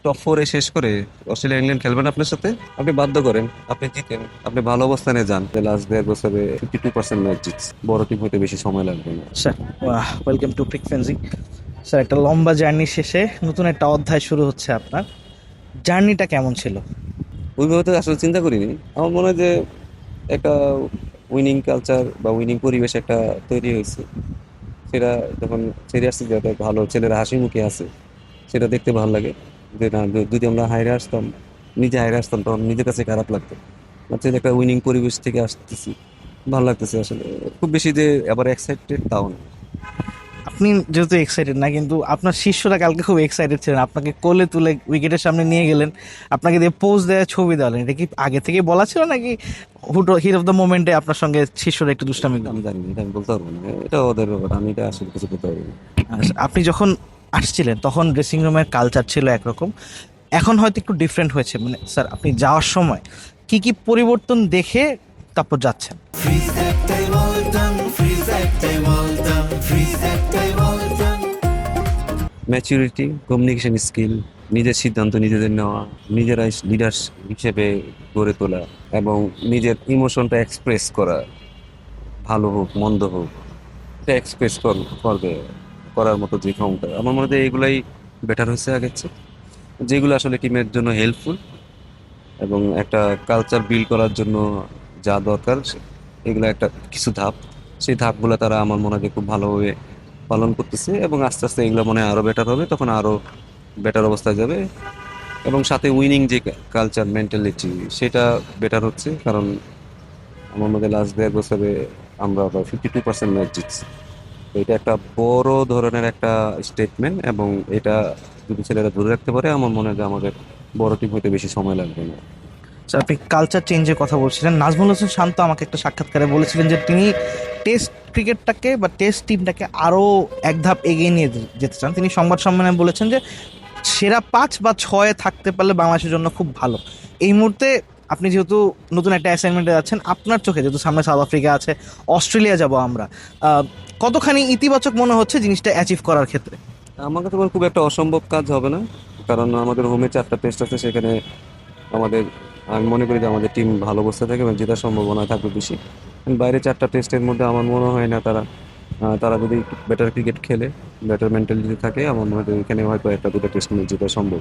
Top ফোরে শেষ করে অস্ট্রেলিয়া ইংল্যান্ড খেলবেন আপনার সাথে, আপনি বাধ্য করেন, আপনি জিতেন, আপনি ভালো অবস্থানে যান, লাস্ট 1.5 বছরে 52% ম্যাচ জিতছে। বড় টিম হইতে বেশি সময় লাগবে না। Sir, welcome to peak fencing. Sir, একটা লম্বা জার্নি শেষে নতুন একটা অধ্যায় শুরু হচ্ছে। আপনার জার্নিটা কেমন ছিল? ওইভাবে তো আসলে চিন্তা করিনি। আমার মনে হয় যে একটা উইনিং কালচার বা উইনিং পরিবেশ একটা তৈরি হয়েছে, সেটা যখন সিরিয়াসলি যাতে ভালো ছেলেরা হাসি মুখে আছে সেটা দেখতে ভালো লাগে। যে না, যদি আমরা হাইরে আসতাম, নিজে হাইরে আসতাম, তখন নিজের কাছে খারাপ লাগতো। হচ্ছে যে একটা উইনিং পরিবেশ থেকে আসতেছি, ভালো লাগতেছে আসলে। খুব বেশি যে আবার এক্সাইটেড তাও না। আপনি যেহেতু এক্সাইটেড না, কিন্তু আপনার শিষ্যরা কালকে খুব এক্সাইটেড ছিলেন, আপনাকে কোলে তুলে উইকেটের সামনে নিয়ে গেলেন, আপনাকে দিয়ে পোজ দেওয়া, ছবি দেওয়ালেন। এটা কি আগে থেকে বলা ছিল, নাকি হিট অফ দ্য মোমেন্টে আপনার সঙ্গে শিষ্যরা একটু দুষ্টামি এটা করলো? আমি জানি না, এটা আমি বলতে পারবো না, এটা ওদের ব্যাপার, আমি এটা আসলে কিছু বলতে পারবো না। আপনি যখন আসছিলেন তখন ড্রেসিং রুমের কালচার ছিল একরকম, এখন হয়তো একটু ডিফারেন্ট হয়েছে। মানে স্যার, আপনি যাওয়ার সময় কি কি পরিবর্তন দেখে তারপর যাচ্ছেন? ম্যাচুরিটি, কমিউনিকেশন স্কিল, নিজের সিদ্ধান্ত নিজেদের নেওয়া, নিজেরাই লিডার হিসেবে গড়ে তোলা, এবং নিজের ইমোশনটা এক্সপ্রেস করা, ভালো হোক মন্দ হোক, এটা এক্সপ্রেস করবে, করার মতো যে ক্ষমতা, আমার মনে হয় এইগুলাই বেটার হয়েছে আগের চেয়ে, যেগুলো আসলে টিমের জন্য হেল্পফুল এবং একটা কালচার বিল্ড করার জন্য যা দরকার এগুলো একটা কিছু ধাপ, সেই ধাপগুলো তারা আমার মনে হয় যে খুব ভালোভাবে পালন করতেছে, এবং আস্তে আস্তে এগুলো মনে হয় আরো বেটার হবে, তখন আরো বেটার অবস্থায় যাবে। এবং সাথে উইনিং যে কালচার মেন্টালিটি সেটা বেটার হচ্ছে, কারণ আমার মধ্যে লাস্ট 1.5 বছরে আমরা 52% ম্যাচ জিতছি। তো এটা একটা বড় ধরনের একটা স্টেটমেন্ট, এবং এটা যদি ছেলেরা ধরে রাখতে পারে আমার মনে হয় যে আমাদের বড় টিম হইতে বেশি সময় লাগবে না। স্যার, আপনি কালচার চেঞ্জের কথা বলছিলেন। নাজমুল হোসেন শান্ত আমাকে একটা সাক্ষাৎকারে বলেছিলেন যে তিনি টেস্ট ক্রিকেটটাকে বা টেস্ট টিমটাকে আরও এক ধাপ এগিয়ে নিয়ে যেতে চান। তিনি সংবাদ সম্মেলনে বলেছেন যে সেরা 5 বা 6-এ থাকতে পারলে বাংলাদেশের জন্য খুব ভালো। এই মুহূর্তে আপনি যেহেতু নতুন একটা অ্যাসাইনমেন্টে যাচ্ছেন, আপনার চোখে যেহেতু সামনে সাউথ আফ্রিকা আছে, অস্ট্রেলিয়া যাব আমরা, কতখানি ইতিবাচক মনে হচ্ছে জিনিসটা অ্যাচিভ করার ক্ষেত্রে? আমার কাছে মনে হয় খুব একটা অসম্ভব কাজ হবে না, কারণ আমাদের হোমে 4টা টেস্ট আছে, সেখানে আমাদের, আমি মনে করি যে আমাদের টিম ভালো অবস্থায় থাকে এবং জেতার সম্ভাবনা থাকবে বেশি। বাইরে 4টা টেস্টের মধ্যে আমার মনে হয় না তারা যদি বেটার ক্রিকেট খেলে, বেটার মেন্টালিটি থাকে, আমার মনে হয় যে এখানে হয়তো 1-2টা টেস্ট ম্যাচ জেতা সম্ভব।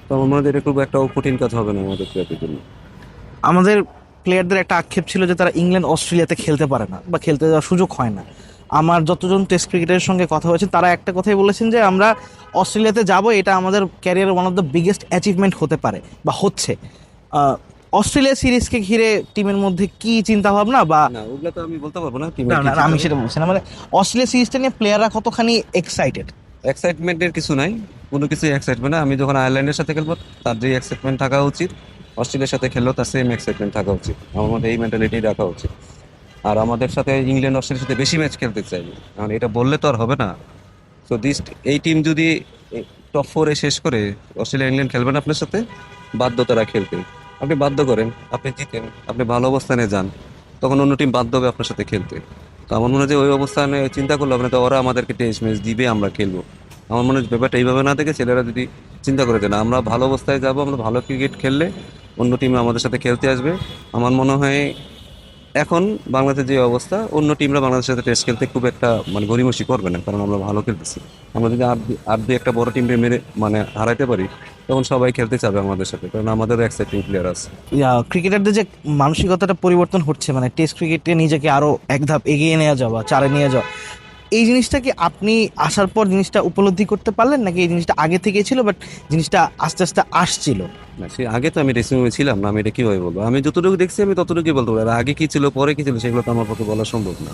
তো আমার মনে হয় যে এটা খুব একটা কঠিন কাজ হবে না আমাদের প্লেয়ারদের জন্য। আমাদের প্লেয়ারদের একটা আক্ষেপ ছিল যে তারা ইংল্যান্ড অস্ট্রেলিয়াতে খেলতে পারে না বা খেলতে যাওয়ার সুযোগ হয় না। আমার যতজন টেস্ট ক্রিকেটারের সঙ্গে কথা হয়েছে তারা একটা কথাই বলেছেন যে আমরা অস্ট্রেলিয়াতে যাব, এটা আমাদের ক্যারিয়ারের one of the biggest achievement হতে পারে বা হচ্ছে। অস্ট্রেলিয়া সিরিজকে ঘিরে টিমের মধ্যে কি চিন্তা ভাবনা বা না, ওগুলো তো আমি বলতে পারবো না না, টিমের কি না, আমি চিন্তা। সেটা বলছি না। মানে অস্ট্রেলিয়া সিরিজটা নিয়ে প্লেয়াররা কতখানি এক্সাইটেড? এক্সাইটমেন্টের কিছু নাই, কোনো কিছুই এক্সাইটমেন্ট না। আমি যখন আয়ারল্যান্ডের সাথে খেলবো তার যে এক্সাইটমেন্ট থাকা উচিত, অস্ট্রেলিয়ার সাথে খেললেও তার সেম এক্সাইটমেন্ট থাকা উচিত, আমার মধ্যে এই মেন্টালিটি রাখা উচিত। আর আমাদের সাথে ইংল্যান্ড অস্ট্রেলিয়ার সাথে বেশি ম্যাচ খেলতে চাইবে, কারণ এটা বললে তো আর হবে না। তো এই টিম যদি টপ ফোরে শেষ করে অস্ট্রেলিয়া ইংল্যান্ড খেলবেন আপনার সাথে, বাধ্য তারা খেলতে, আপনি বাধ্য করেন, আপনি জিতেন, আপনি ভালো অবস্থানে যান, তখন অন্য টিম বাধ্য হবে আপনার সাথে খেলতে। তো আমার মনে হয় যে ওই অবস্থানে চিন্তা করলে আপনি তো, ওরা আমাদেরকে টেস্ট ম্যাচ দিবে, আমরা খেলবো। আমার মনে হয় ব্যাপারটা এইভাবে না দেখে ছেলেরা যদি চিন্তা করে যে না, আমরা ভালো অবস্থায় যাব, আমরা ভালো ক্রিকেট খেললে অন্য টিম আমাদের সাথে খেলতে আসবে। আমার মনে হয় এখন বাংলাদেশের যে অবস্থা, অন্য টিমরা বাংলাদেশের সাথে টেস্ট খেলতে খুব একটা মানে গড়িমসি করবে না, কারণ আমরা ভালো খেলতেছি। আমরা যদি আর দুই একটা বড় টিমকে মেরে মানে হারাইতে পারি, তখন সবাই খেলতে চাবে আমাদের সাথে, কারণ আমাদেরও এক্সাইটিং প্লেয়ার আছে। ক্রিকেটারদের যে মানসিকতাটা পরিবর্তন হচ্ছে, মানে টেস্ট ক্রিকেটে নিজেকে আরো এক ধাপ এগিয়ে নিয়ে যাওয়া, চারে নিয়ে যাওয়া, এই জিনিসটা কি আপনি আসার পর জিনিসটা উপলব্ধি করতে পারলেন, নাকি এই জিনিসটা আগে থেকেই ছিল বাট জিনিসটা আস্তে আস্তে আসছিল? না, সে আগে তো আমি ড্রেসিং রুমে ছিলাম না, আমি এটা কিভাবে বলবো? আমি যতটুকু দেখছি আমি ততটুকুই বলতে পারবো, আর আগে কি ছিল পরে কি ছিল সেগুলো তো আমার পক্ষে বলা সম্ভব না।